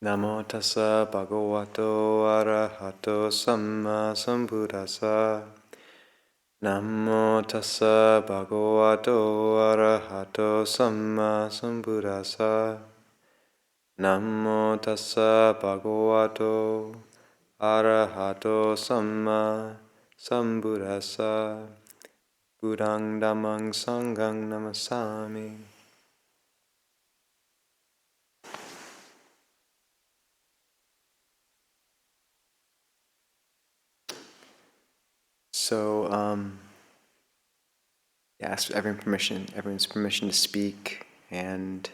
Namo tassa bhagavato arahato samma sambuddhassa. Namo tassa bhagavato arahato samma sambuddhassa. Namo tassa bhagavato arahato samma sambuddhassa. Buddhaṃ dhammāṃ sanghaṃ namasami. So, ask everyone's permission to speak, and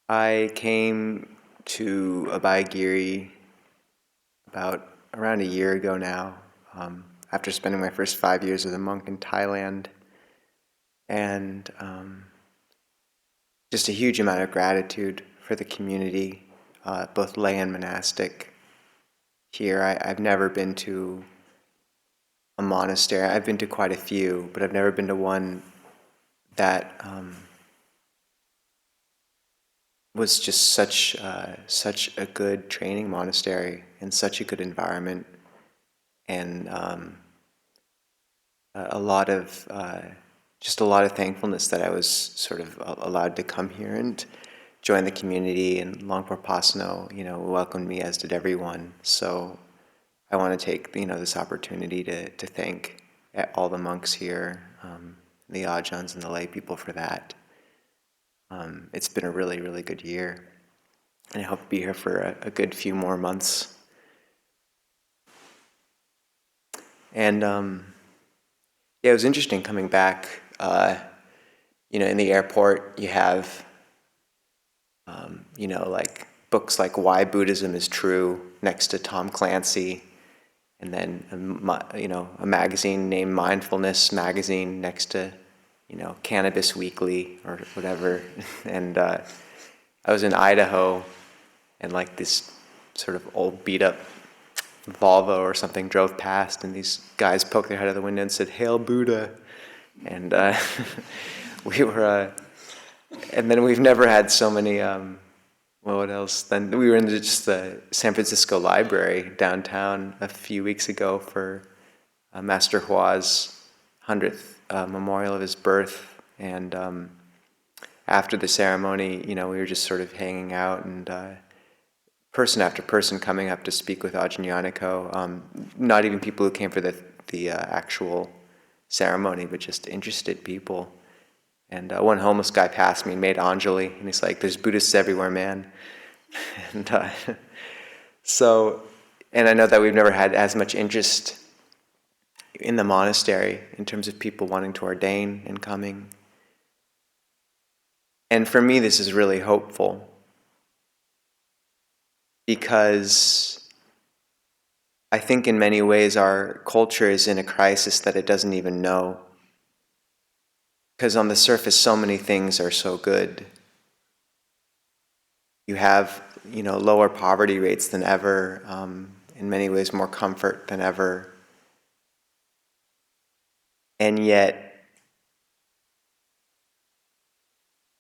I came to Abhayagiri about around a year ago now, after spending my first 5 years as a monk in Thailand, and just a huge amount of gratitude for the community, both lay and monastic. Here, I've never been to a monastery. I've been to quite a few, but I've never been to one that was just such a good training monastery and such a good environment, and a lot of thankfulness that I was sort of allowed to come here and join the community. And Longpo Pasno, welcomed me, as did everyone. So I want to take this opportunity to thank all the monks here, the ajahns and the lay people for that. It's been a really, really good year, and I hope to be here for a good few more months. And it was interesting coming back. In the airport, you have like books like Why Buddhism is True next to Tom Clancy, and then a magazine named Mindfulness Magazine next to Cannabis Weekly or whatever. And I was in Idaho, and like this sort of old beat up Volvo or something drove past, and these guys poked their head out the window and said, "Hail Buddha!" And we were, and then we've never had so many. What else? Then we were in just the San Francisco Library downtown a few weeks ago for Master Hua's 100th memorial of his birth, and after the ceremony, we were just sort of hanging out, and person after person coming up to speak with Ajahn Yaniko, not even people who came for the actual ceremony, but just interested people. And one homeless guy passed me and made Anjali, and he's like, "There's Buddhists everywhere, man." And and I know that we've never had as much interest in the monastery in terms of people wanting to ordain and coming. And for me, this is really hopeful, because I think in many ways our culture is in a crisis that it doesn't even know. Because on the surface, so many things are so good. You have, lower poverty rates than ever, in many ways more comfort than ever. And yet,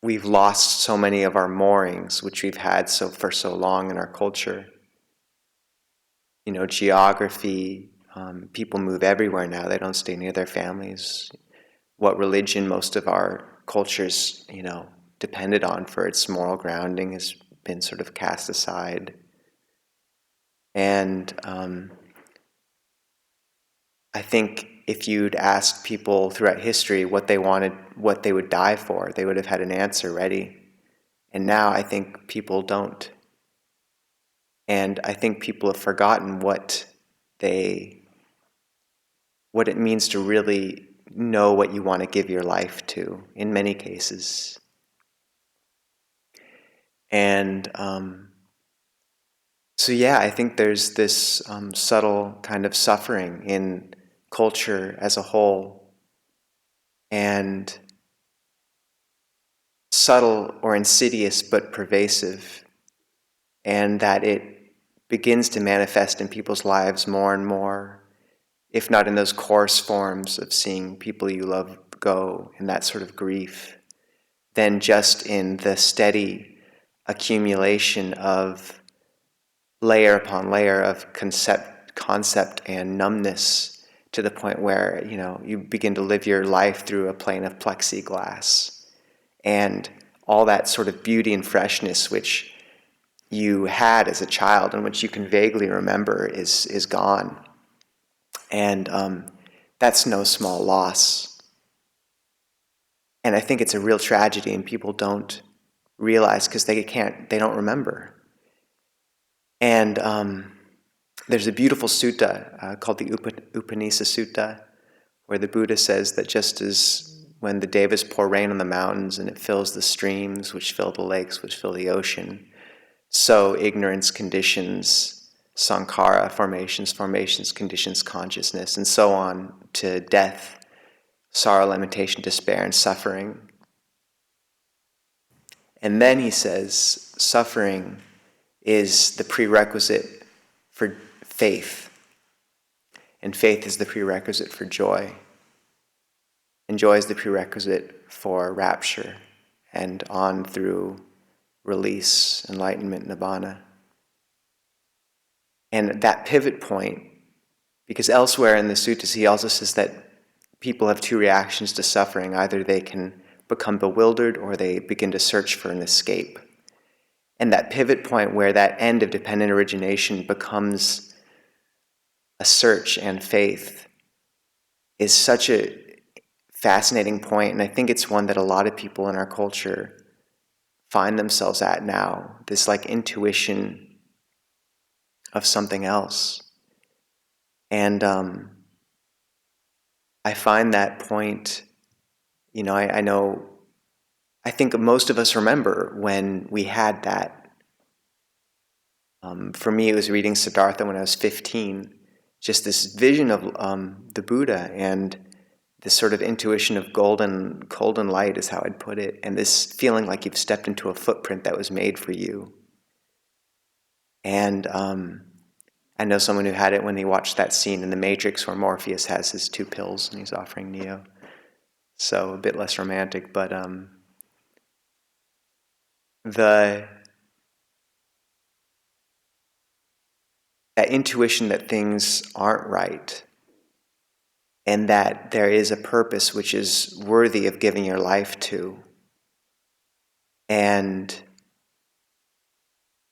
we've lost so many of our moorings, which we've had for so long in our culture. Geography, people move everywhere now. They don't stay near their families. What religion most of our cultures, depended on for its moral grounding has been sort of cast aside. And I think if you'd asked people throughout history what they wanted, what they would die for, they would have had an answer ready. And now I think people don't. And I think people have forgotten what it means to really know what you want to give your life to, in many cases. And I think there's this subtle kind of suffering in culture as a whole, and subtle or insidious but pervasive, and that it begins to manifest in people's lives more and more, if not in those coarse forms of seeing people you love go, and that sort of grief, than just in the steady accumulation of layer upon layer of concept and numbness, to the point where, you begin to live your life through a plane of plexiglass, and all that sort of beauty and freshness which you had as a child and which you can vaguely remember is gone. And that's no small loss. And I think it's a real tragedy, and people don't realize because they don't remember. And there's a beautiful sutta called the Upanisa Sutta, where the Buddha says that just as when the devas pour rain on the mountains and it fills the streams, which fill the lakes, which fill the ocean, so ignorance conditions sankhara, formations conditions consciousness, and so on to death, sorrow, lamentation, despair, and suffering. And then he says suffering is the prerequisite for faith, and faith is the prerequisite for joy, and joy is the prerequisite for rapture, and on through release, enlightenment, nibbana. And that pivot point, because elsewhere in the suttas he also says that people have two reactions to suffering. Either they can become bewildered or they begin to search for an escape. And that pivot point where that end of dependent origination becomes a search and faith is such a fascinating point, and I think it's one that a lot of people in our culture find themselves at now, this like intuition of something else. And I find that point, I think most of us remember when we had that. For me, it was reading Siddhartha when I was 15, just this vision of the Buddha, and this sort of intuition of golden light is how I'd put it, and this feeling like you've stepped into a footprint that was made for you. And I know someone who had it when he watched that scene in The Matrix where Morpheus has his 2 pills and he's offering Neo. So a bit less romantic, but that intuition that things aren't right, and that there is a purpose which is worthy of giving your life to, and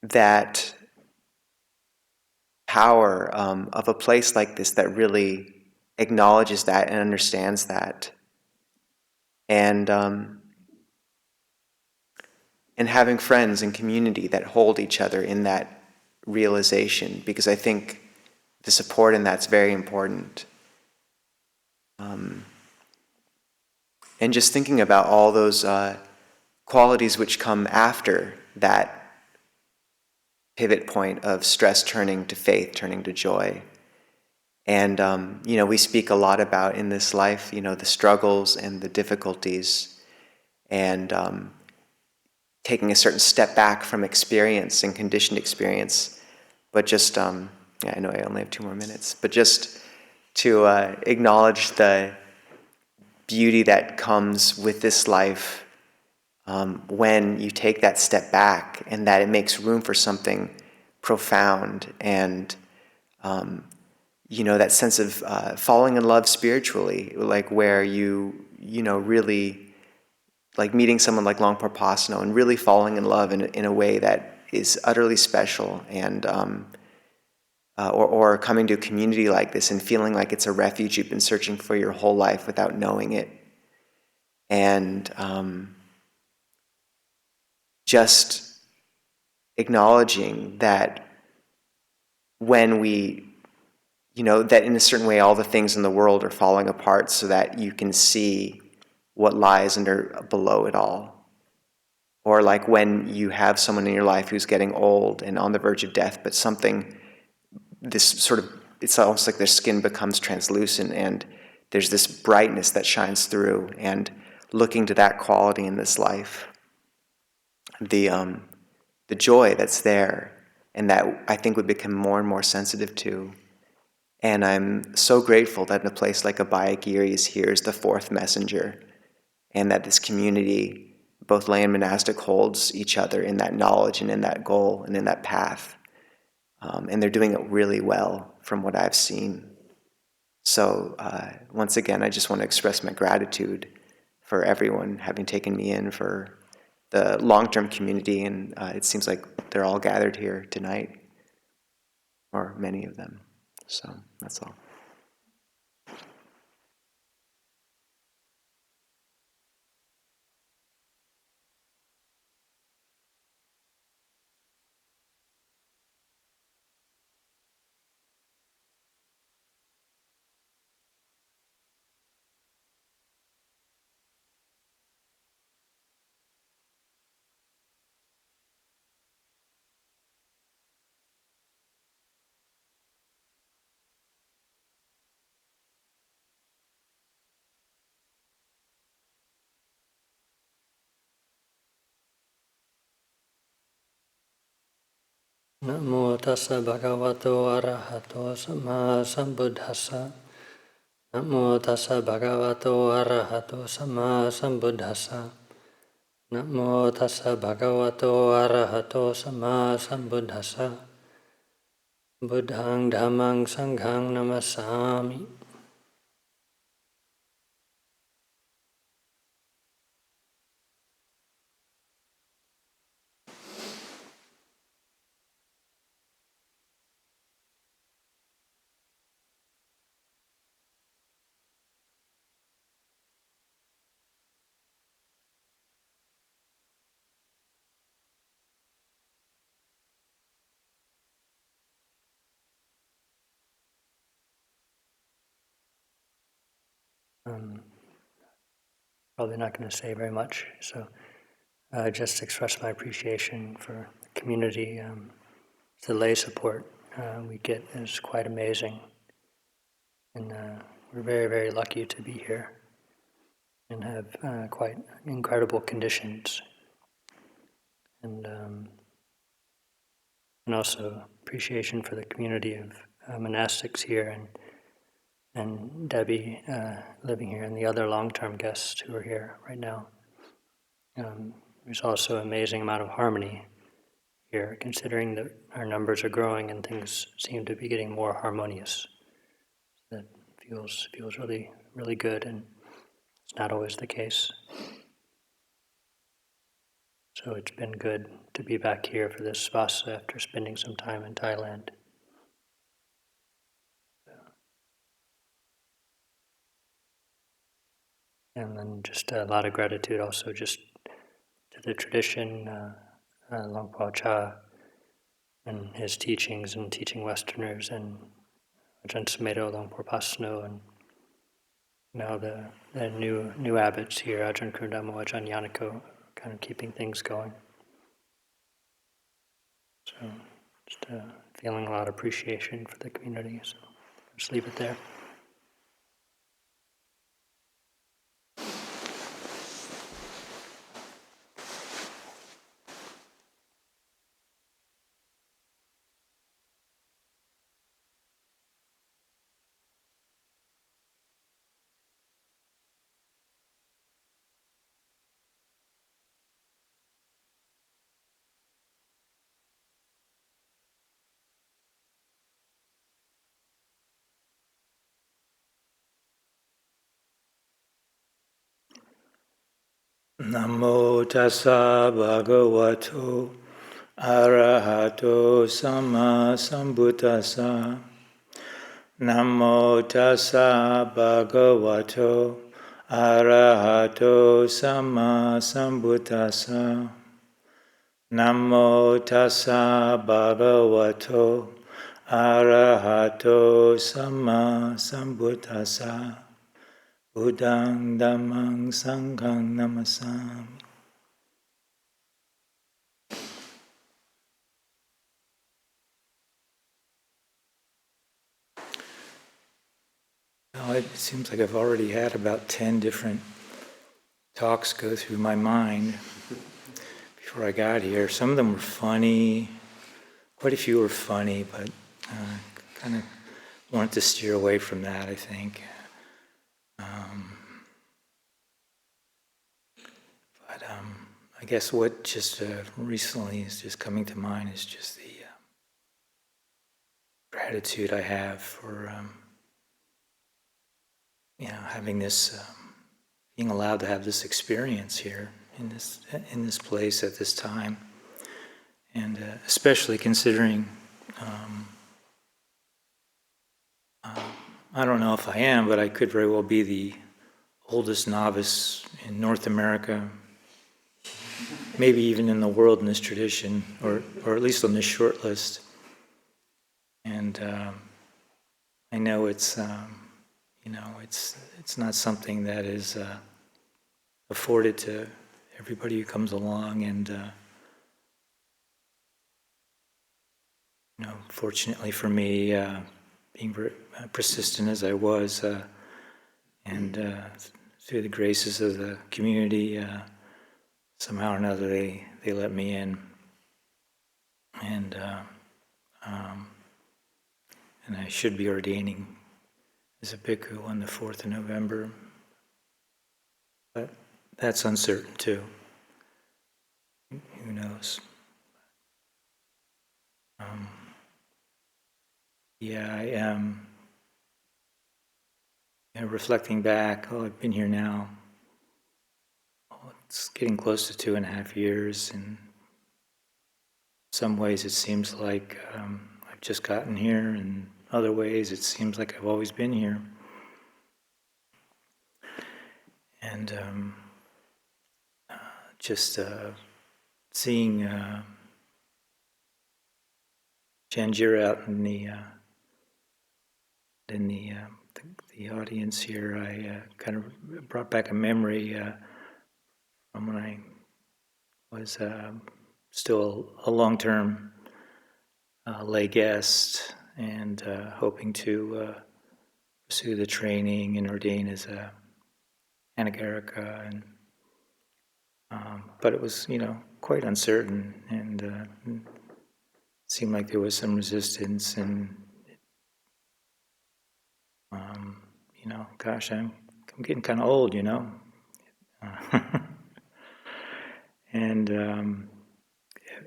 that power of a place like this that really acknowledges that and understands that, and having friends and community that hold each other in that realization, because I think the support in that's very important. And just thinking about all those qualities which come after that pivot point of stress turning to faith, turning to joy. And, we speak a lot about in this life, the struggles and the difficulties, and taking a certain step back from experience and conditioned experience. But just, I know I only have 2 more minutes, but just to acknowledge the beauty that comes with this life when you take that step back, and that it makes room for something profound, and that sense of falling in love spiritually, like where you really, like meeting someone like Longpo Pasano and really falling in love in a way that is utterly special, and or coming to a community like this and feeling like it's a refuge you've been searching for your whole life without knowing it. And just acknowledging that when we, that in a certain way all the things in the world are falling apart so that you can see what lies below it all. Or like when you have someone in your life who's getting old and on the verge of death, but it's almost like their skin becomes translucent and there's this brightness that shines through, and looking to that quality in this life, the joy that's there, and that I think we become more and more sensitive to. And I'm so grateful that in a place like Abhayagiri is here as the 4th messenger, and that this community both lay and monastic, holds each other in that knowledge and in that goal and in that path. And they're doing it really well from what I've seen. So once again, I just want to express my gratitude for everyone having taken me in, for the long-term community, and it seems like they're all gathered here tonight, or many of them. So that's all. Namo tassa bhagavato arahato sama sambuddhassa. Namo tassa bhagavato arahato sama sambuddhassa. Namo tassa bhagavato arahato sama sambuddhassa. Buddhang dhammang sanghang namasami. Probably not going to say very much, so just express my appreciation for the community. The lay support we get is quite amazing, and we're very, very lucky to be here and have quite incredible conditions, and also appreciation for the community of monastics here, and Debbie living here, and the other long-term guests who are here right now. There's also an amazing amount of harmony here, considering that our numbers are growing and things seem to be getting more harmonious. That feels really, really good, and it's not always the case. So it's been good to be back here for this vassa after spending some time in Thailand. And then just a lot of gratitude also just to the tradition, Luang Por Cha, and his teachings and teaching Westerners, and Ajahn Sumedho, Luang Por Pasno, and now the new abbots here, Ajahn Kurundamo, Ajahn Yanako, kind of keeping things going. So just feeling a lot of appreciation for the community, so just leave it there. Namo tassa bhagavato arahato sama sambuddhassa. Namo tassa bhagavato arahato sama sambuddhassa. Namo tassa bhagavato arahato sama sambuddhassa. Buddhang dhammang sanghang namasami. Well, it seems like I've already had about 10 different talks go through my mind before I got here. Some of them were funny, quite a few were funny, but kind of wanted to steer away from that, I think. I guess what just recently is just coming to mind is just the gratitude I have for having this, being allowed to have this experience here in this place at this time, and especially considering. I don't know if I am, but I could very well be the oldest novice in North America, maybe even in the world in this tradition, or at least on this short list. And I know it's not something that is afforded to everybody who comes along, and fortunately for me, being very persistent as I was, and through the graces of the community, somehow or another they let me in, and I should be ordaining as a bhikkhu on the 4th of November, but that's uncertain too. Who knows? I am reflecting back. I've been here now. It's getting close to 2.5 years. In some ways, it seems like I've just gotten here. In other ways, it seems like I've always been here. And just seeing Janjira out in the audience here, I kind of brought back a memory from when I was still a long-term lay guest, and hoping to pursue the training and ordain as a Anagarika, and but it was quite uncertain, and it seemed like there was some resistance, and gosh, I'm getting kind of old, and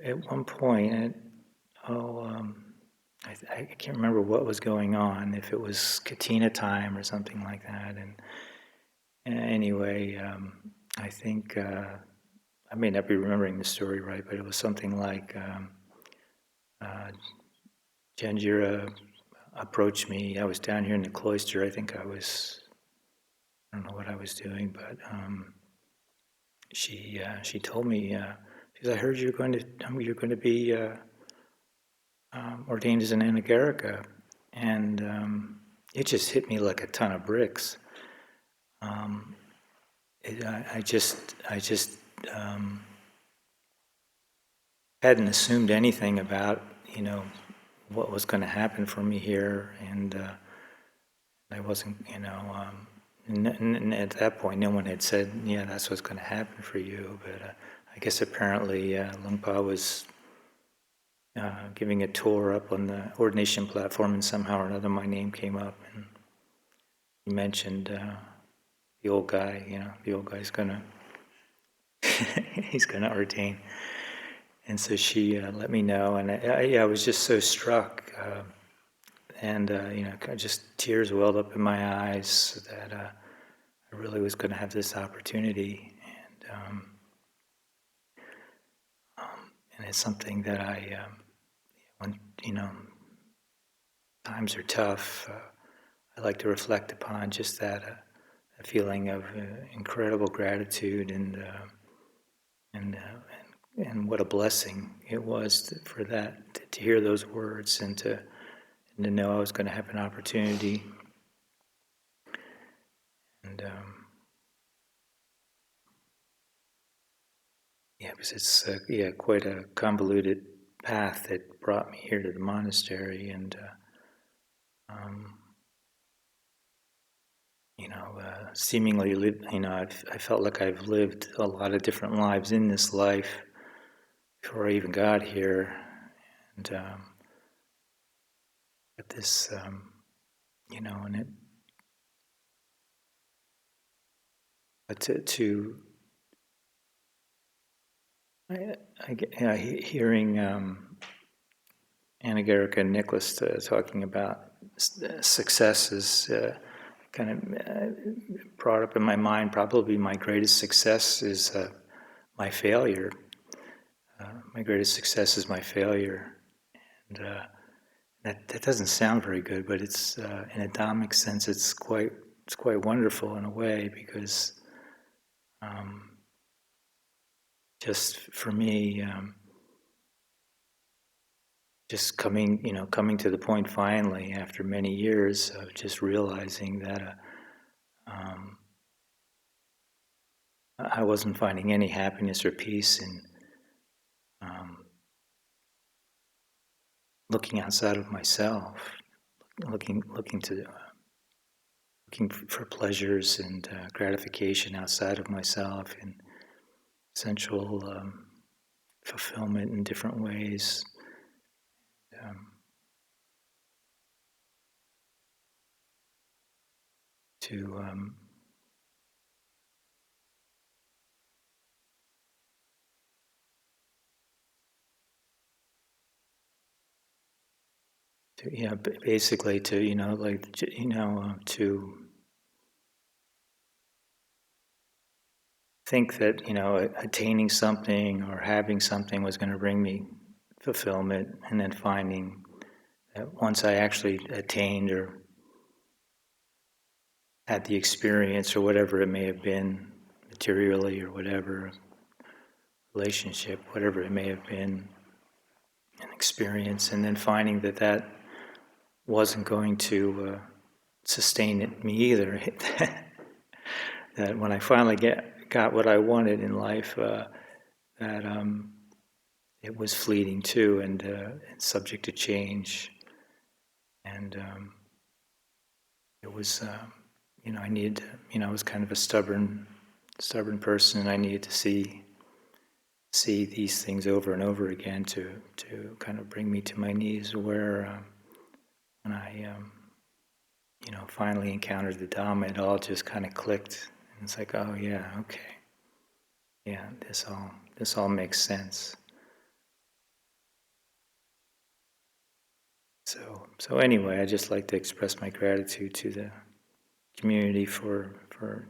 at one point, I can't remember what was going on, if it was Katina time or something like that, and anyway, I think I may not be remembering the story right, but it was something like Janjira approached me. I was down here in the cloister. I think I don't know what I was doing, but she told me, she said, "I heard you're going to be ordained as an Anagarika," and it just hit me like a ton of bricks. I just hadn't assumed anything about what was going to happen for me here, and I wasn't and at that point no one had said, yeah, that's what's going to happen for you, but I guess apparently Lungpa was giving a tour up on the ordination platform, and somehow or another my name came up, and he mentioned the old guy, the old guy's gonna he's gonna ordain. And so she let me know, and I was just so struck, and just tears welled up in my eyes that I really was going to have this opportunity, and it's something that when times are tough, I like to reflect upon just that a feeling of incredible gratitude, and what a blessing it was for that, to hear those words, and to know I was going to have an opportunity. And because it's quite a convoluted path that brought me here to the monastery, and seemingly I felt like I've lived a lot of different lives in this life before I even got here, and but this, and it, but to Hearing Anagarika and Nicholas talking about successes kind of brought up in my mind. Probably my greatest success is my failure. My greatest success is my failure, and that doesn't sound very good, but it's in a Dhammic sense, it's quite wonderful in a way, because just for me, just coming to the point finally after many years of just realizing that I wasn't finding any happiness or peace in looking outside of myself, looking for pleasures and gratification outside of myself, and sensual fulfillment in different ways. Basically to think that attaining something or having something was going to bring me fulfillment, and then finding that once I actually attained or had the experience or whatever it may have been, materially or whatever, relationship, whatever it may have been, an experience, and then finding that wasn't going to sustain me either. That when I finally got what I wanted in life, that it was fleeting too, and subject to change, and it was I needed to, I was kind of a stubborn person, and I needed to see these things over and over again to kind of bring me to my knees, where when I finally encountered the Dhamma, it all just kind of clicked, and it's like, oh yeah, okay, yeah, this all makes sense. So anyway, I just like to express my gratitude to the community for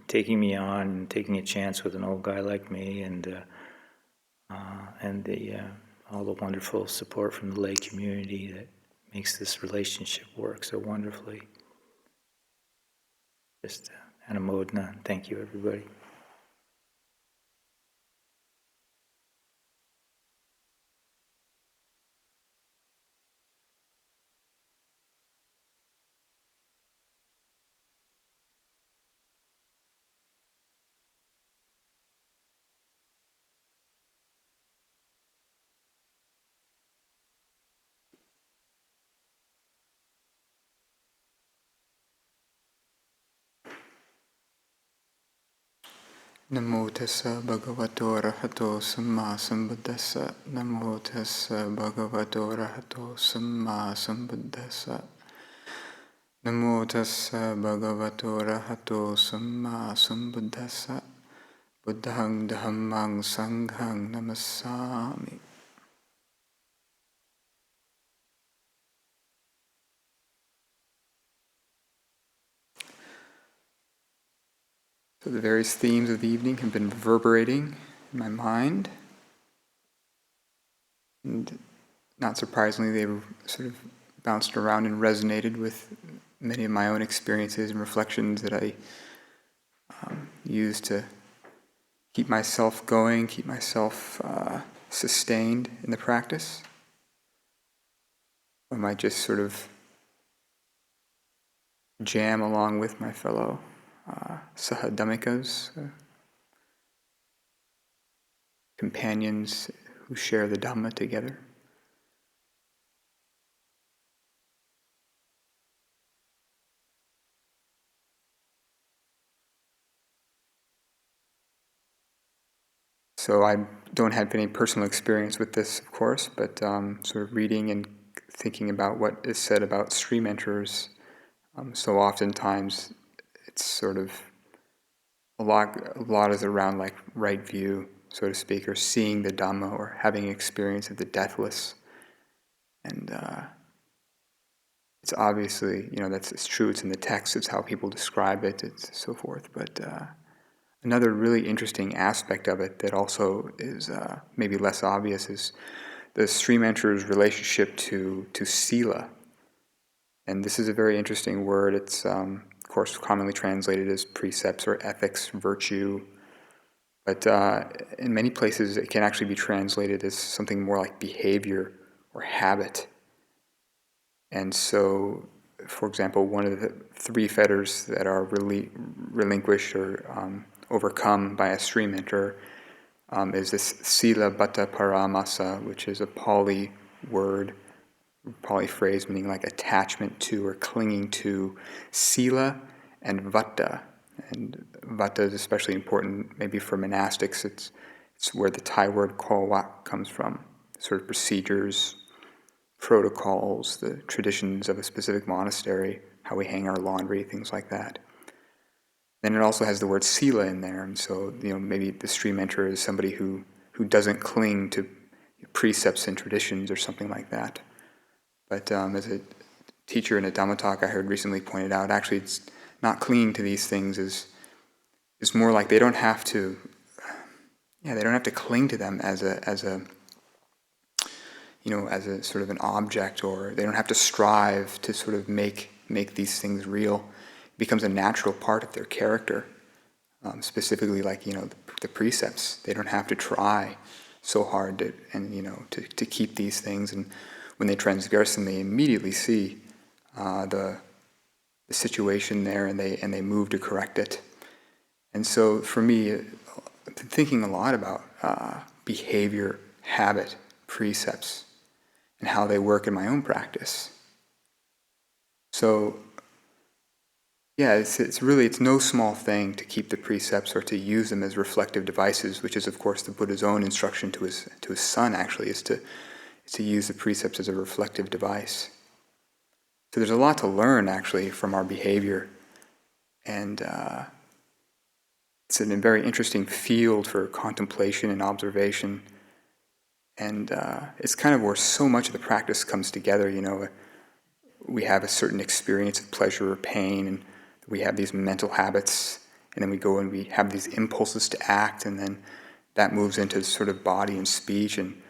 taking me on and taking a chance with an old guy like me, and all the wonderful support from the lay community that makes this relationship work so wonderfully. Just anumodana. Thank you, everybody. Namo tassa bhagavato arahato samma sambuddhassa. Namo tassa bhagavato arahato samma sambuddhassa. Namo tassa bhagavato arahato samma sambuddhassa. Buddhang dhammang sanghang namassami. So the various themes of the evening have been reverberating in my mind. And not surprisingly, they were sort of bounced around and resonated with many of my own experiences and reflections that I use to keep myself going, keep myself sustained in the practice. I might just sort of jam along with my fellow Sahadhammikas, companions who share the Dhamma together. So I don't have any personal experience with this, of course, but sort of reading and thinking about what is said about stream enterers, so oftentimes it's sort of a lot is around like right view, so to speak, or seeing the Dhamma, or having experience of the deathless. And it's obviously, it's true, it's in the text, it's how people describe it, it's so forth. But another really interesting aspect of it that also is maybe less obvious is the stream enterer's relationship to sila. And this is a very interesting word. It's, of course, commonly translated as precepts or ethics, virtue. But in many places, it can actually be translated as something more like behavior or habit. And so, for example, one of the three fetters that are relinquished or overcome by a stream enterer is this sila bhatta paramasa, which is a Pali word, Pali phrase meaning like attachment to or clinging to sila and vata. And vata is especially important maybe for monastics. It's where the Thai word kawak comes from, sort of procedures, protocols, the traditions of a specific monastery, how we hang our laundry, things like that. Then it also has the word sila in there, and so maybe the stream enterer is somebody who doesn't cling to precepts and traditions or something like that. But as a teacher in a Dhamma talk I heard recently pointed out, actually it's not clinging to these things is more like they don't have to cling to them as a sort of an object, or they don't have to strive to sort of make these things real. It becomes a natural part of their character. Specifically, like the precepts, they don't have to try so hard to keep these things. And when they transgress them, they immediately see the situation there, and they move to correct it. And so, for me, I've been thinking a lot about behavior, habit, precepts, and how they work in my own practice. So, yeah, it's no small thing to keep the precepts or to use them as reflective devices, which is, of course, the Buddha's own instruction to his son. Actually, is to use the precepts as a reflective device. So there's a lot to learn actually from our behavior, and it's a very interesting field for contemplation and observation. And it's kind of where so much of the practice comes together. We have a certain experience of pleasure or pain, and we have these mental habits, and then we go and we have these impulses to act, and then that moves into sort of body and speech, and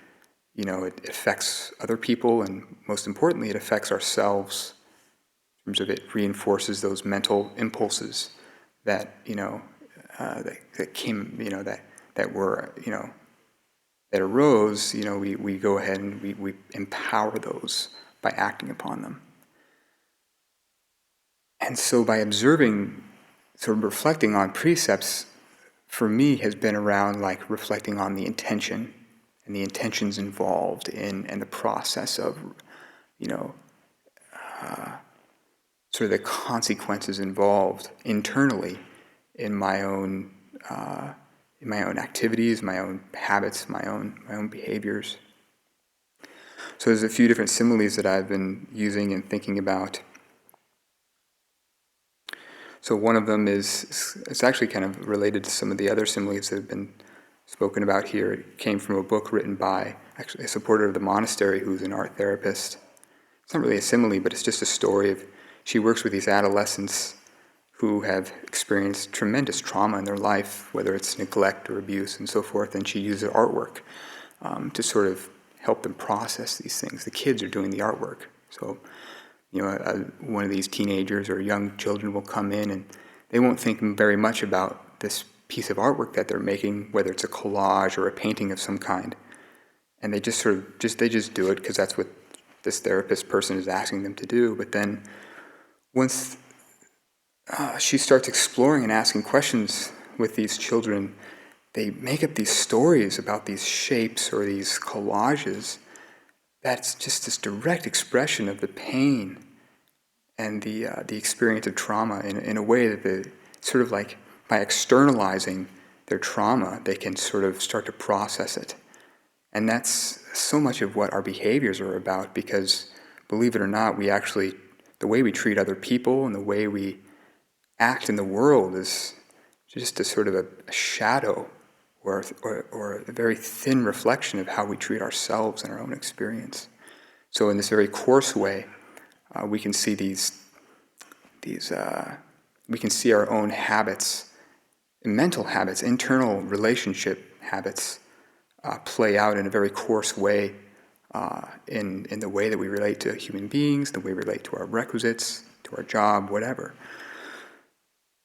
it affects other people, and most importantly, it affects ourselves in terms of it reinforces those mental impulses that that came, that were that arose. We go ahead and we empower those by acting upon them. And so by observing, sort of reflecting on precepts, for me has been around like reflecting on the intention and the intentions involved in and the process of, sort of the consequences involved internally in my own activities, my own habits, my own behaviors. So there's a few different similes that I've been using and thinking about. So one of them it's actually kind of related to some of the other similes that have been spoken about here. It came from a book written by actually a supporter of the monastery who's an art therapist. It's not really a simile, but it's just a story of, she works with these adolescents who have experienced tremendous trauma in their life, whether it's neglect or abuse and so forth, and she uses artwork to sort of help them process these things. The kids are doing the artwork. So, one of these teenagers or young children will come in and they won't think very much about this piece of artwork that they're making, whether it's a collage or a painting of some kind. And they just do it because that's what this therapist person is asking them to do. But then once she starts exploring and asking questions with these children, they make up these stories about these shapes or these collages. That's just this direct expression of the pain and the experience of trauma in a way that they sort of like by externalizing their trauma, they can sort of start to process it. And that's so much of what our behaviors are about, because believe it or not, the way we treat other people and the way we act in the world is just a sort of a shadow or a very thin reflection of how we treat ourselves in our own experience. So in this very coarse way, we can see we can see our own habits, mental habits, internal relationship habits play out in a very coarse way in the way that we relate to human beings, the way we relate to our requisites, to our job, whatever.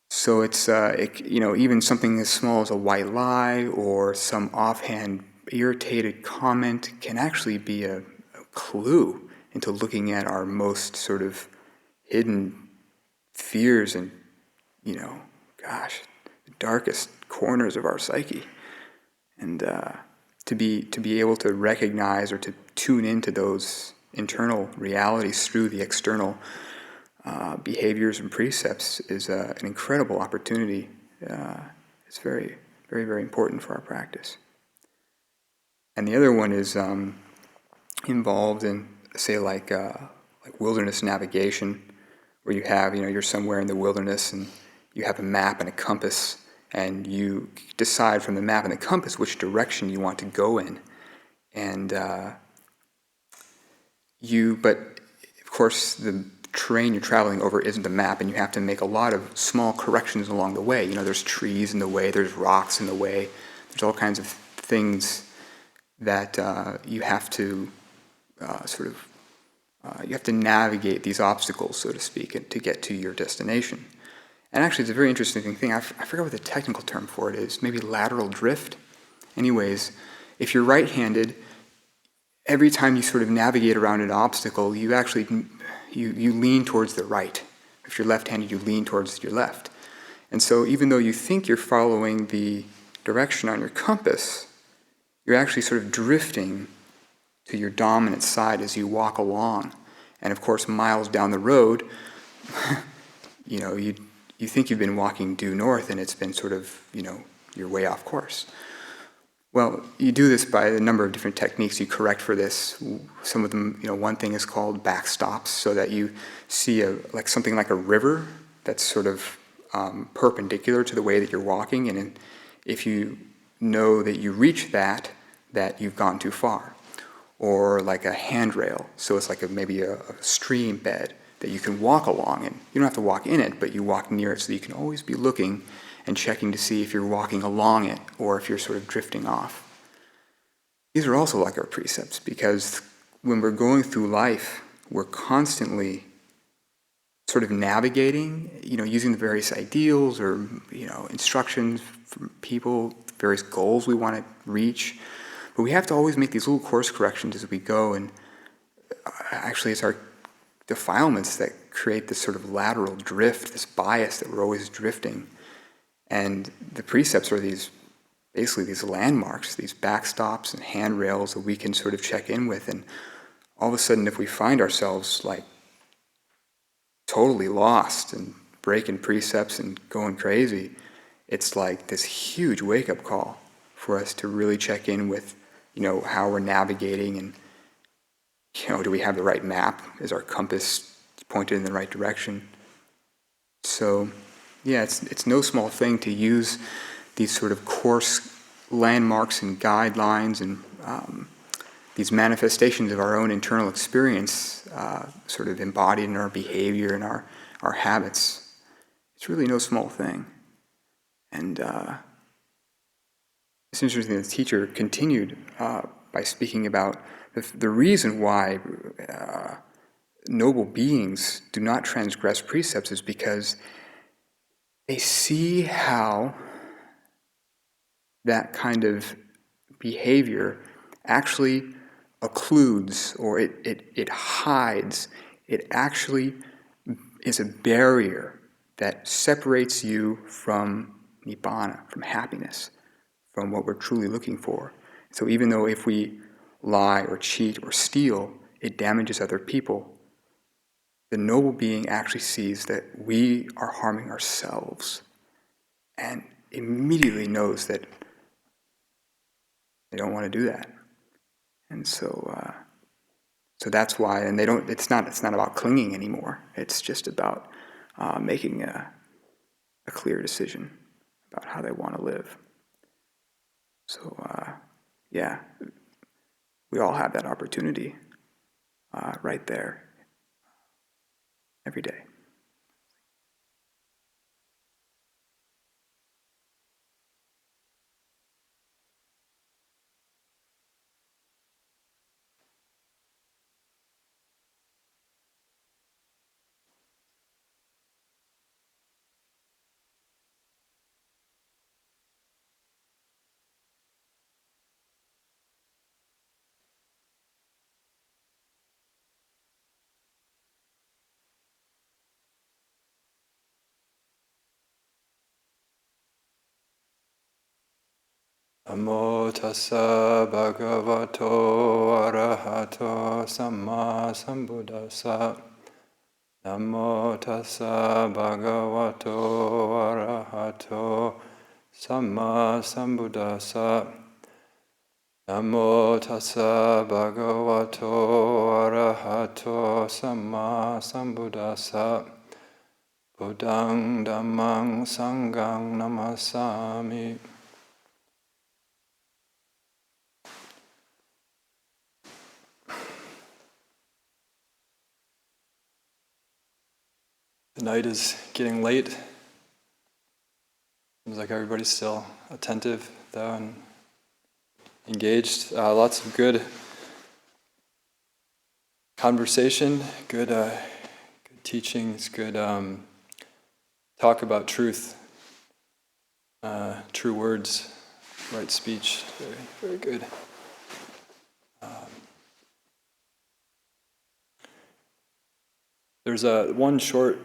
So it's even something as small as a white lie or some offhand irritated comment can actually be a clue into looking at our most sort of hidden fears and, the darkest corners of our psyche. And to be able to recognize or to tune into those internal realities through the external behaviors and precepts is an incredible opportunity. It's very, very, very important for our practice. And the other one is involved in, say, like wilderness navigation, where you have, you're somewhere in the wilderness and you have a map and a compass, and you decide from the map and the compass which direction you want to go in. And but of course, the terrain you're traveling over isn't a map, and you have to make a lot of small corrections along the way. There's trees in the way, there's rocks in the way, there's all kinds of things that you have to you have to navigate these obstacles, so to speak, to get to your destination. And actually, it's a very interesting thing. I forget what the technical term for it is. Maybe lateral drift. Anyways, if you're right-handed, every time you sort of navigate around an obstacle, you actually you lean towards the right. If you're left-handed, you lean towards your left. And so even though you think you're following the direction on your compass, you're actually sort of drifting to your dominant side as you walk along. And of course, miles down the road, you think you've been walking due north, and it's been sort of, you're way off course. Well, you do this by a number of different techniques. You correct for this. Some of them, one thing is called backstops, so that you see something like a river that's sort of perpendicular to the way that you're walking, and if you know that you reach that you've gone too far. Or like a handrail, so it's like maybe a stream bed that you can walk along, and you don't have to walk in it, but you walk near it, so you can always be looking and checking to see if you're walking along it or if you're sort of drifting off. These are also like our precepts, because when we're going through life, we're constantly sort of navigating, using the various ideals or, instructions from people, various goals we want to reach. But we have to always make these little course corrections as we go, and actually it's our defilements that create this sort of lateral drift, this bias that we're always drifting. And the precepts are basically these landmarks, these backstops and handrails that we can sort of check in with. And all of a sudden, if we find ourselves like totally lost and breaking precepts and going crazy, it's like this huge wake-up call for us to really check in with, how we're navigating, and, do we have the right map? Is our compass pointed in the right direction? So, yeah, it's no small thing to use these sort of course landmarks and guidelines and these manifestations of our own internal experience sort of embodied in our behavior and our habits. It's really no small thing. And it's interesting that the teacher continued by speaking about the reason why noble beings do not transgress precepts is because they see how that kind of behavior actually occludes, or it hides. It actually is a barrier that separates you from nibbana, from happiness, from what we're truly looking for. So even though if we lie or cheat or steal, it damages other people, the noble being actually sees that we are harming ourselves and immediately knows that they don't want to do that. And so that's why, and they don't. It's not about clinging anymore. It's just about making a clear decision about how they want to live. So, yeah, we all have that opportunity right there every day. Namo tassa bhagavato arahato samma sambuddhassa. Namo tassa bhagavato arahato samma sambuddhassa. Namo tassa bhagavato arahato samma sambuddhassa. Buddhaṃ dhammāṃ saṅghāṃ namasāmi. The night is getting late. Seems like everybody's still attentive, though, and engaged. Lots of good conversation, good teachings, good talk about truth, true words, right speech. Very, very good. There's one short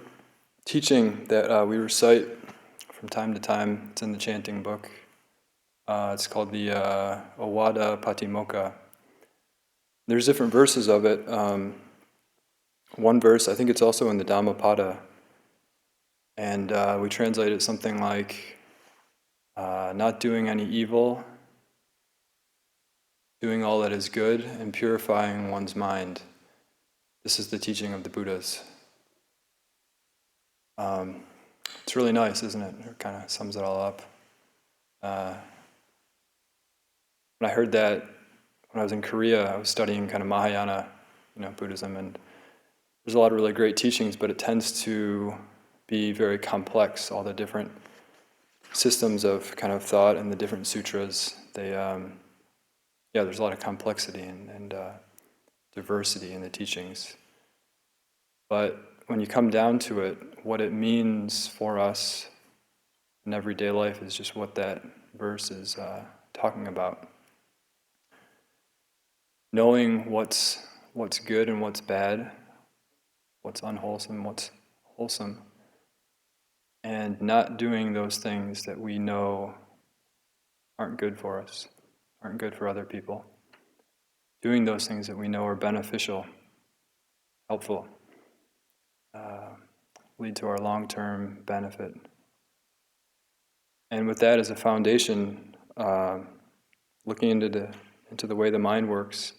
teaching that we recite from time to time. It's in the chanting book. It's called the Awada Patimokkha. There's different verses of it. One verse, I think it's also in the Dhammapada, and we translate it something like, not doing any evil, doing all that is good, and purifying one's mind. This is the teaching of the Buddhas. It's really nice, isn't it? It kind of sums it all up. When I heard that, when I was in Korea, I was studying kind of Mahayana, Buddhism, and there's a lot of really great teachings, but it tends to be very complex. All the different systems of kind of thought and the different sutras. There's a lot of complexity and diversity in the teachings. But when you come down to it, what it means for us in everyday life is just what that verse is talking about. Knowing what's good and what's bad, what's unwholesome, what's wholesome, and not doing those things that we know aren't good for us, aren't good for other people. Doing those things that we know are beneficial, helpful, lead to our long-term benefit. And with that as a foundation, looking into the way the mind works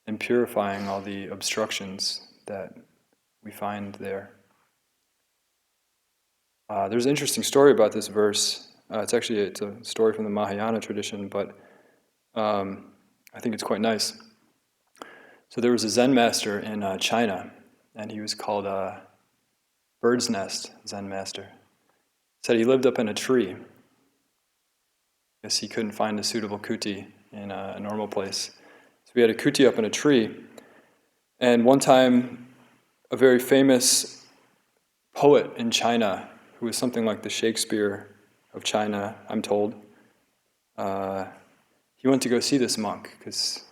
and purifying all the obstructions that we find there. There's an interesting story about this verse. It's a story from the Mahayana tradition, but I think it's quite nice. So there was a Zen master in China, and he was called Bird's Nest Zen master. Said he lived up in a tree. Guess he couldn't find a suitable kuti in a normal place. So we had a kuti up in a tree. And one time, a very famous poet in China, who was something like the Shakespeare of China, I'm told, he went to go see this monk because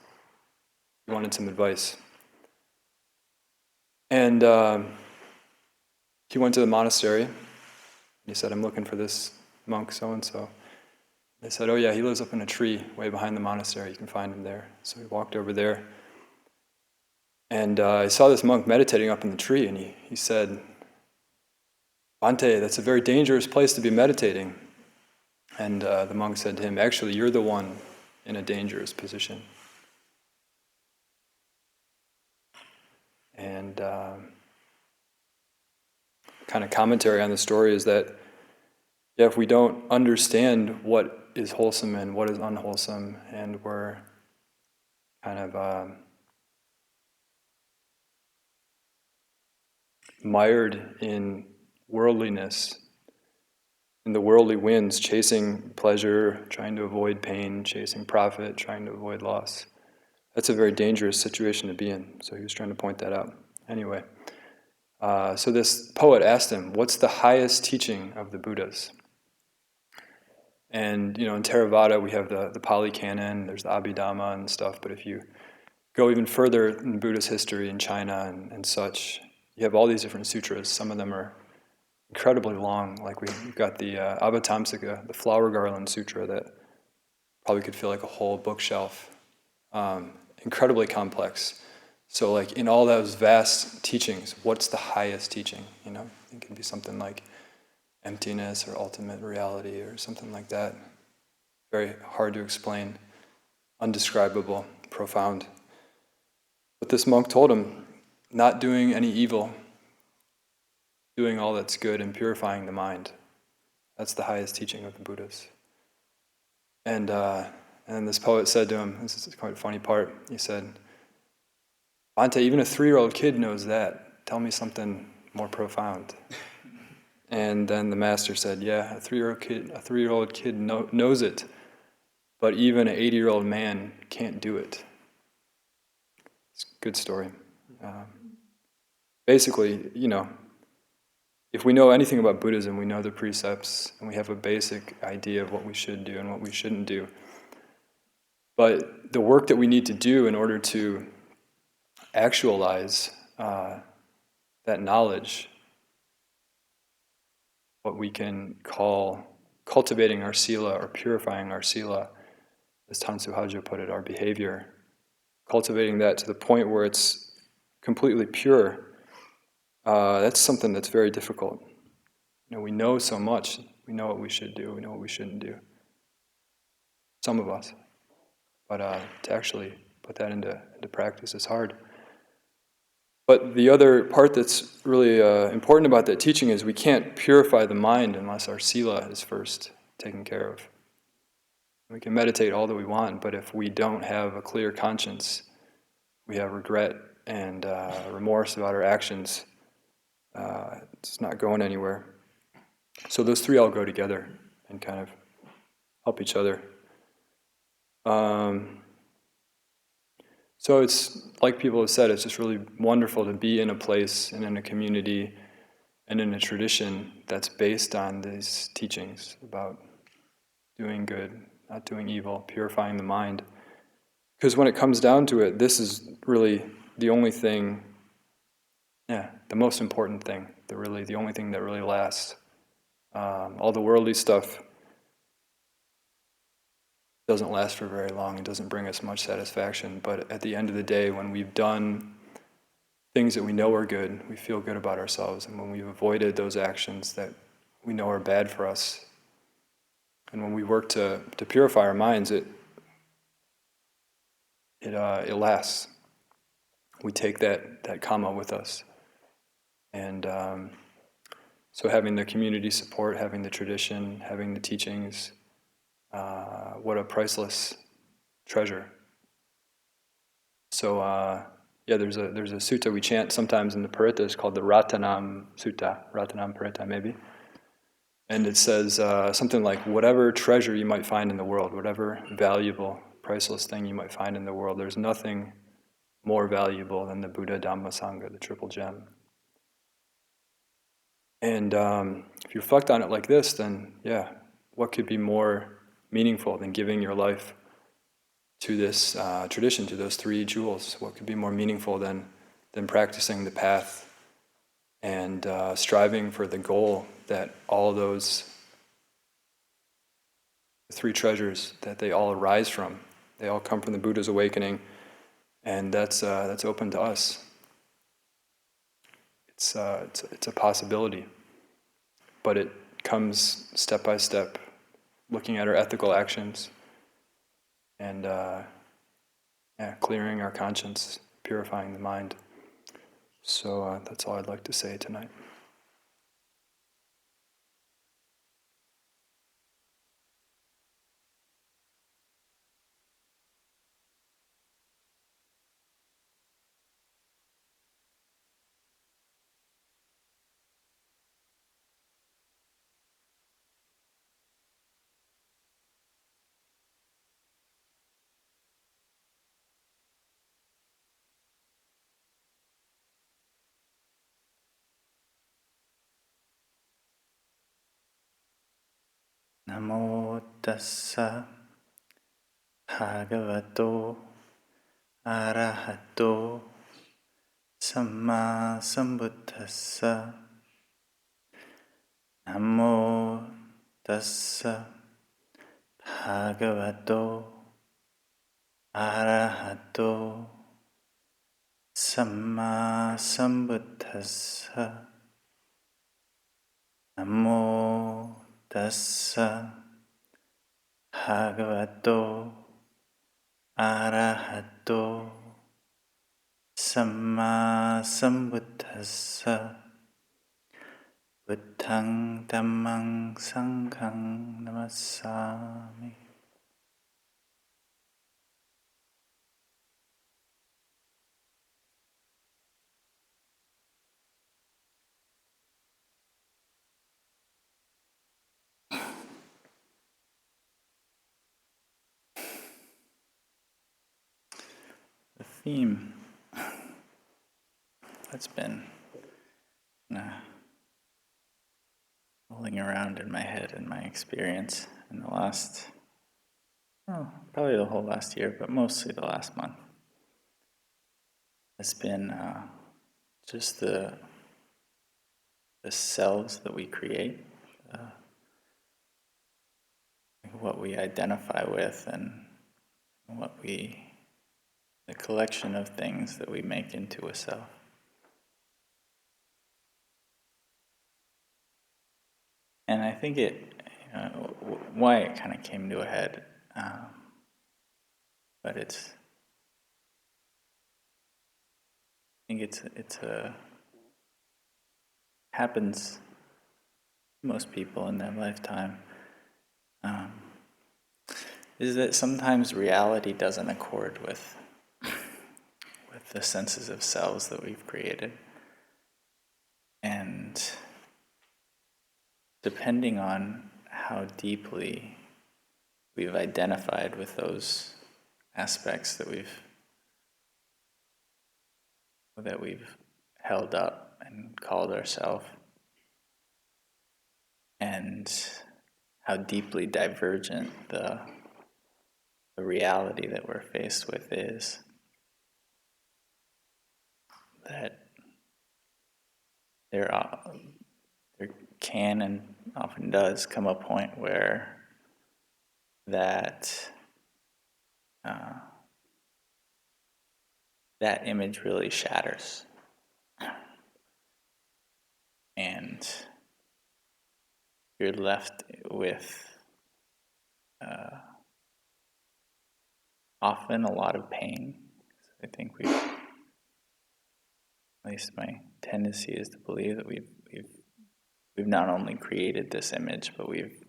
he wanted some advice. And he went to the monastery. He said, I'm looking for this monk so-and-so. They said, oh yeah, he lives up in a tree way behind the monastery. You can find him there. So he walked over there. And I saw this monk meditating up in the tree, and he said, Bhante, that's a very dangerous place to be meditating. And the monk said to him, actually, you're the one in a dangerous position. And kind of commentary on the story is that if we don't understand what is wholesome and what is unwholesome, and we're kind of mired in worldliness, in the worldly winds, chasing pleasure, trying to avoid pain, chasing profit, trying to avoid loss. That's a very dangerous situation to be in. So he was trying to point that out. Anyway, so this poet asked him, what's the highest teaching of the Buddhas? And, in Theravada we have the Pali Canon, there's the Abhidhamma and stuff, but if you go even further in Buddhist history in China and such, you have all these different sutras. Some of them are incredibly long, like we've got the Avatamsaka, the Flower Garland Sutra that probably could feel like a whole bookshelf. Incredibly complex. So like in all those vast teachings, what's the highest teaching? It can be something like emptiness or ultimate reality or something like that. Very hard to explain, undescribable, profound. But this monk told him, not doing any evil, doing all that's good and purifying the mind. That's the highest teaching of the Buddhas. And this poet said to him, this is quite a funny part, he said, Bhante, even a 3-year-old kid knows that. Tell me something more profound. And then the master said, yeah, a 3-year-old kid knows it, but even an 80-year-old man can't do it. It's a good story. Basically, if we know anything about Buddhism, we know the precepts, and we have a basic idea of what we should do and what we shouldn't do. But the work that we need to do in order to actualize that knowledge, what we can call cultivating our sila or purifying our sila, as Suhajjo put it, our behavior, cultivating that to the point where it's completely pure, that's something that's very difficult. We know so much. We know what we should do. We know what we shouldn't do. Some of us. But to actually put that into practice is hard. But the other part that's really important about that teaching is we can't purify the mind unless our sila is first taken care of. We can meditate all that we want, but if we don't have a clear conscience, we have regret and remorse about our actions, it's not going anywhere. So those three all go together and kind of help each other. So it's, like people have said, it's just really wonderful to be in a place and in a community and in a tradition that's based on these teachings about doing good, not doing evil, purifying the mind. Because when it comes down to it, this is really the only thing, the most important thing, the only thing that really lasts. All the worldly stuff doesn't last for very long. It doesn't bring us much satisfaction. But at the end of the day, when we've done things that we know are good, we feel good about ourselves. And when we've avoided those actions that we know are bad for us, and when we work to purify our minds, it lasts. We take that kamma with us. And so having the community support, having the tradition, having the teachings, what a priceless treasure. So there's a sutta we chant sometimes in the Parittas called the Ratanam Sutta, Ratanam Paritta maybe. And it says something like, whatever treasure you might find in the world, whatever valuable, priceless thing you might find in the world, there's nothing more valuable than the Buddha, Dhamma, Sangha, the triple gem. And if you reflect on it like this, then what could be more meaningful than giving your life to this tradition, to those three jewels? What could be more meaningful than practicing the path and striving for the goal that all those three treasures, that they all arise from? They all come from the Buddha's awakening, and that's open to us. It's a possibility, but it comes step by step, looking at our ethical actions and clearing our conscience, purifying the mind. So that's all I'd like to say tonight. Namo tassa bhagavato arahato samma sambuddhassa. Namo tassa bhagavato arahato samma sambuddhassa. Namo tassa bhagavato arahato samma sambuddhassa. Buddhaṃ dhammāṃ saṅghāṃ namassāmi. The theme that's been rolling around in my head and my experience in the last, probably the whole last year, but mostly the last month, has been just the selves that we create, what we identify with, and the collection of things that we make into a self. And I think why it kind of came to a head, but I think it's happens to most people in their lifetime, is that sometimes reality doesn't accord with the senses of selves that we've created. And depending on how deeply we've identified with those aspects that we've held up and called ourselves, and how deeply divergent the reality that we're faced with is, that there can and often does come a point where that image really shatters, and you're left with often a lot of pain. I think at least my tendency is to believe that we've not only created this image, but we've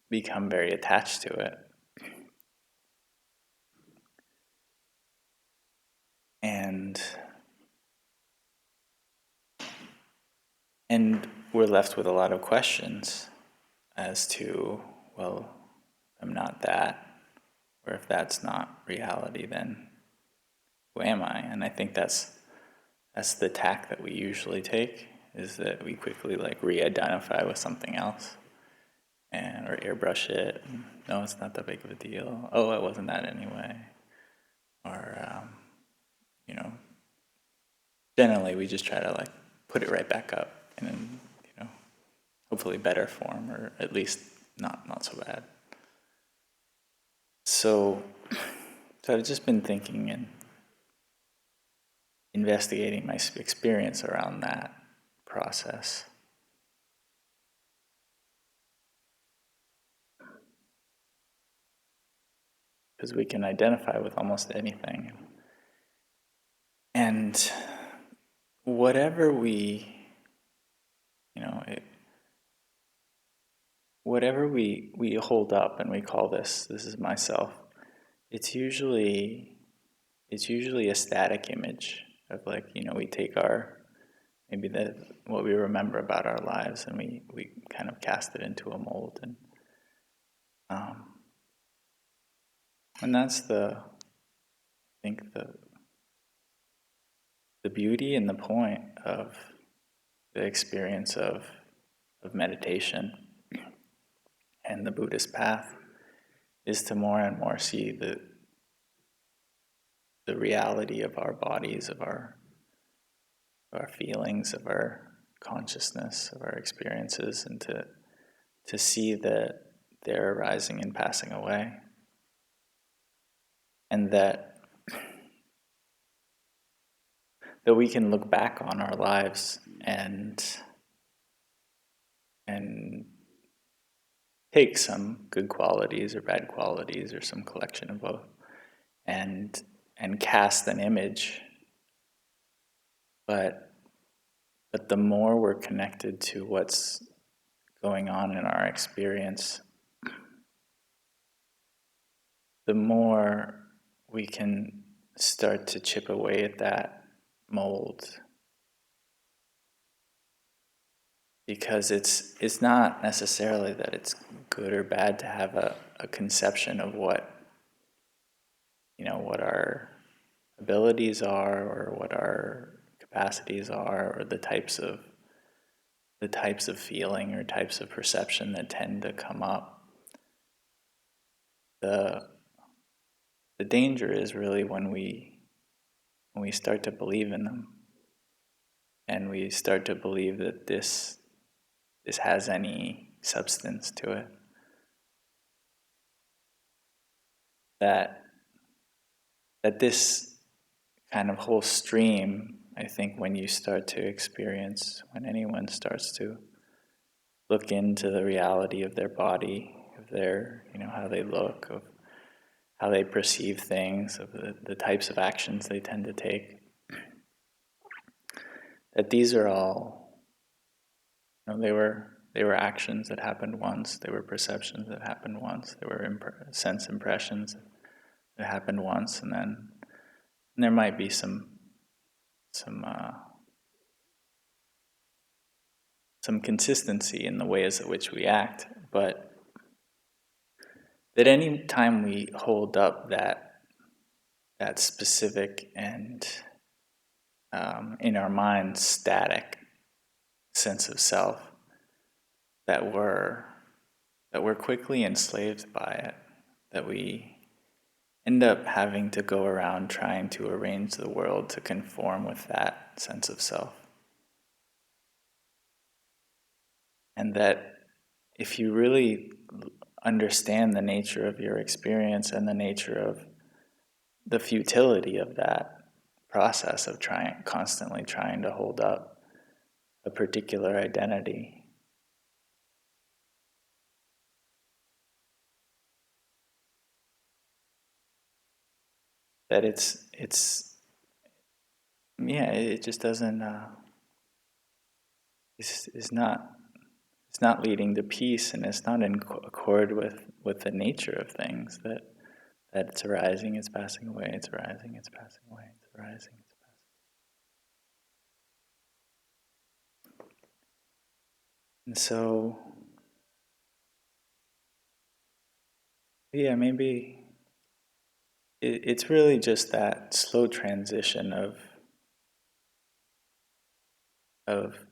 become very attached to it. And we're left with a lot of questions as to, well, I'm not that, or if that's not reality, then who am I? And I think that's the tack that we usually take, is that we quickly re-identify with something else, or airbrush it. No, it's not that big of a deal. Oh, it wasn't that anyway. Or generally we just try to put it right back up in hopefully better form, or at least not so bad. So I've just been thinking and investigating my experience around that process. Because we can identify with almost anything. And whatever we hold up and we call this is myself, it's usually a static image of we take what we remember about our lives, and we kind of cast it into a mold, and that's I think the beauty and the point of the experience of meditation, and the Buddhist path is to more and more see the reality of our bodies, of our feelings, of our consciousness, of our experiences, and to see that they're arising and passing away. And that we can look back on our lives and take some good qualities or bad qualities or some collection of both and cast an image. But the more we're connected to what's going on in our experience, the more we can start to chip away at that mold. Because it's not necessarily that it's good or bad to have a conception of what our abilities are, or what our capacities are, or the types of feeling or types of perception that tend to come up. The danger is really when we start to believe in them, and we start to believe that this has any substance to it. That this kind of whole stream, I think, when you start to experience, when anyone starts to look into the reality of their body, of their, how they look, of how they perceive things, of the types of actions they tend to take, that these are all, they were actions that happened once, they were perceptions that happened once, they were sense impressions that happened once, and then there might be some consistency in the ways in which we act, but that any time we hold up that specific and in our mind static sense of self, that we're quickly enslaved by it, that we end up having to go around trying to arrange the world to conform with that sense of self. And that if you really understand the nature of your experience and the nature of the futility of that process of constantly trying to hold up a particular identity, that it just doesn't, it's not leading to peace, and it's not in accord with the nature of things, that it's arising, it's passing away, it's arising, it's passing away, it's arising, it's passing. And so, maybe it's really just that slow transition of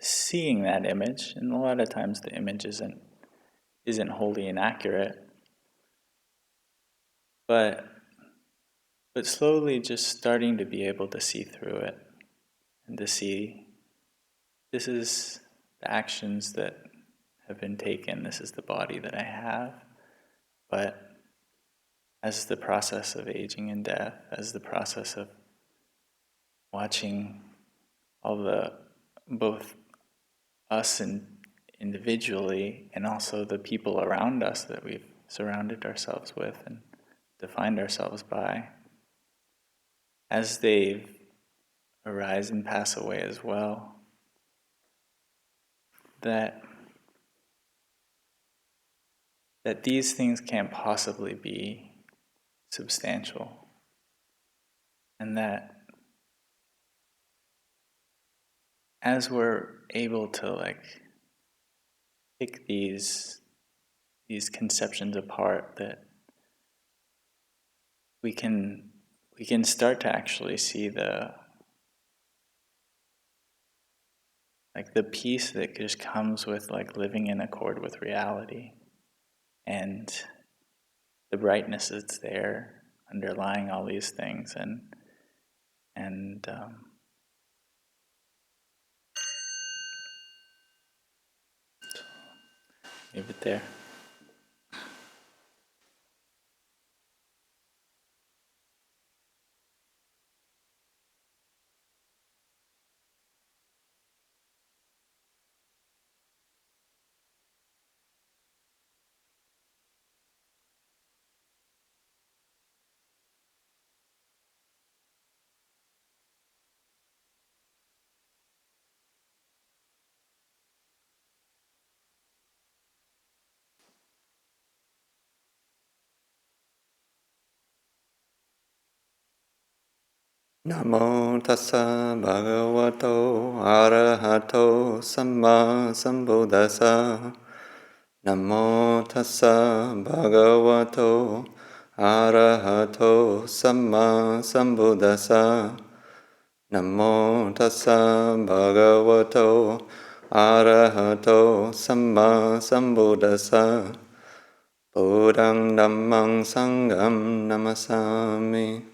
seeing that image, and a lot of times the image isn't wholly inaccurate, but slowly just starting to be able to see through it, and to see this is the actions that have been taken, this is the body that I have, but as the process of aging and death, as the process of watching all the, both us and individually, and also the people around us that we've surrounded ourselves with and defined ourselves by, as they arise and pass away as well, that these things can't possibly be substantial, and that as we're able to pick these conceptions apart, that we can start to actually see the like the peace that just comes with like living in accord with reality, and the brightness that's there underlying all these things, and leave it there. Namo tassa bhagavato arahato samma sambuddhassa. Namo tassa bhagavato arahato samma sambuddhassa. Namo tassa bhagavato arahato samma sambuddhassa. Buddhang dhammang sangham namasami.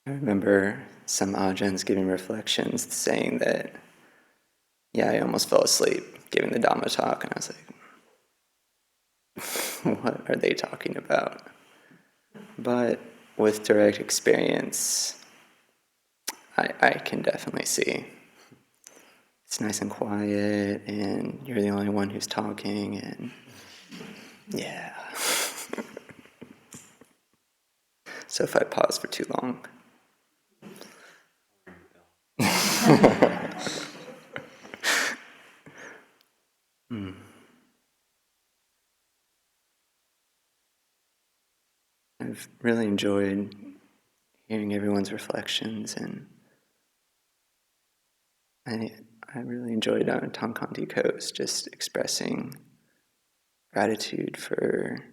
I remember some ajahns giving reflections saying that, yeah, I almost fell asleep giving the Dhamma talk, and I was like, what are they talking about? But with direct experience, I can definitely see. It's nice and quiet, and you're the only one who's talking, and yeah. So if I pause for too long. I've really enjoyed hearing everyone's reflections, and I really enjoyed Tom Khantiko's just expressing gratitude for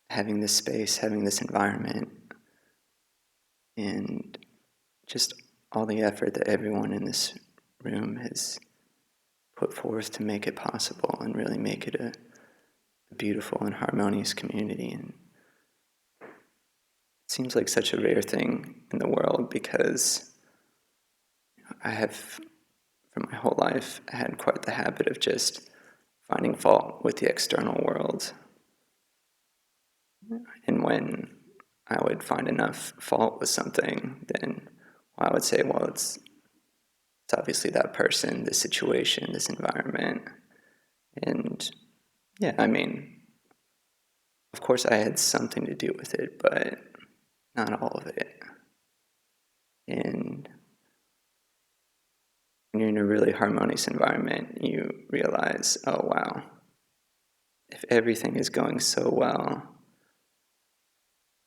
having this space, having this environment, and just all the effort that everyone in this room has put forth to make it possible and really make it a beautiful and harmonious community. And it seems like such a rare thing in the world, because I have, for my whole life, had quite the habit of just finding fault with the external world. And when I would find enough fault with something, then I would say, well, it's obviously that person, this situation, this environment. And yeah, I mean, of course I had something to do with it, but not all of it. And when you're in a really harmonious environment, you realize, oh wow, if everything is going so well,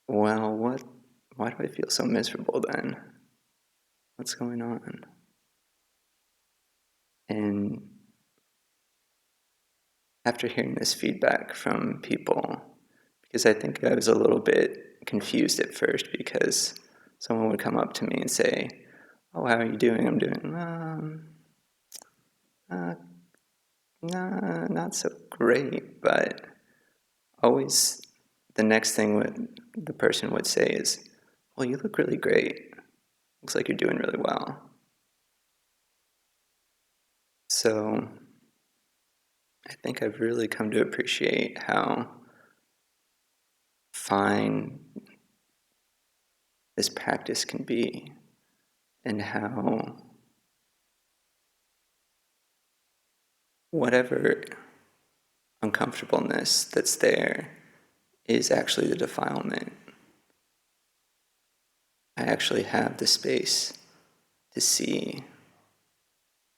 why do I feel so miserable then? What's going on? And after hearing this feedback from people, because I think I was a little bit confused at first, because someone would come up to me and say, oh, how are you doing? I'm doing, nah, not so great, but always the next thing the person would say is, well, you look really great. Looks like you're doing really well. So I think I've really come to appreciate how fine this practice can be, and how whatever uncomfortableness that's there is actually the defilement. I actually have the space to see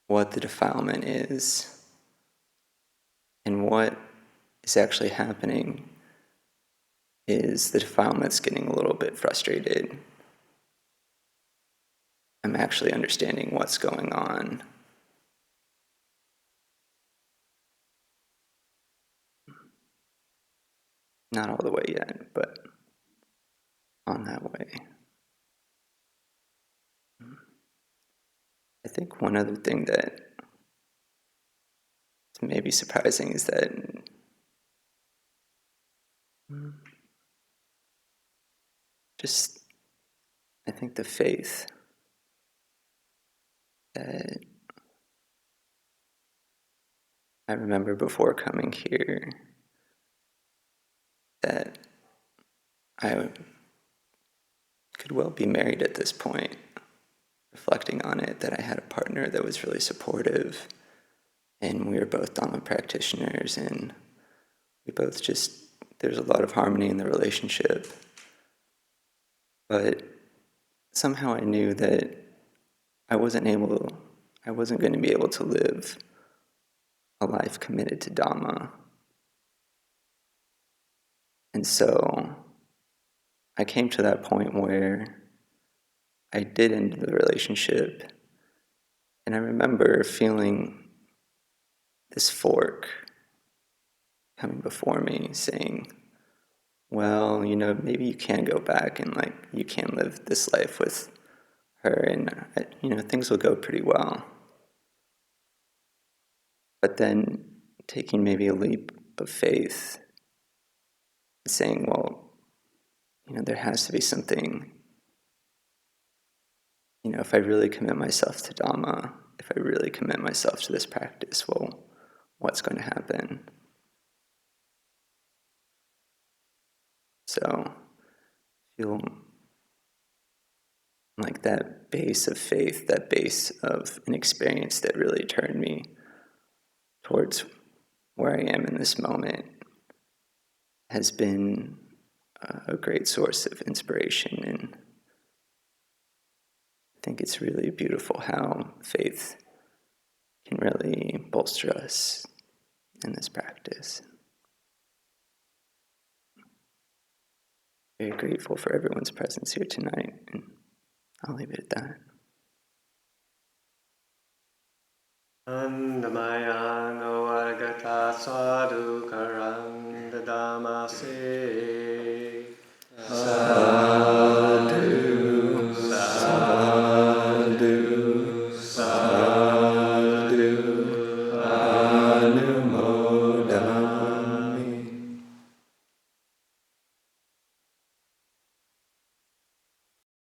what the defilement is, and what is actually happening is the defilement's getting a little bit frustrated. I'm actually understanding what's going on. Not all the way yet, but on that way. I think one other thing that is maybe surprising is that just, I think the faith that I remember before coming here, that I could well be married at this point, reflecting on it, that I had a partner that was really supportive, and we were both Dhamma practitioners, and we both just, there's a lot of harmony in the relationship. But somehow I knew that I wasn't going to be able to live a life committed to Dhamma. And so I came to that point where I did end the relationship, and I remember feeling this fork coming before me saying, well, maybe you can go back and you can live this life with her, and things will go pretty well. But then taking maybe a leap of faith, saying, well, there has to be something, if I really commit myself to Dhamma, if I really commit myself to this practice, well, what's going to happen? So I feel like that base of faith, that base of an experience that really turned me towards where I am in this moment, has been a great source of inspiration. And I think it's really beautiful how faith can really bolster us in this practice. Very grateful for everyone's presence here tonight, and I'll leave it at that. Andamayang avargata sadhu karang dadamase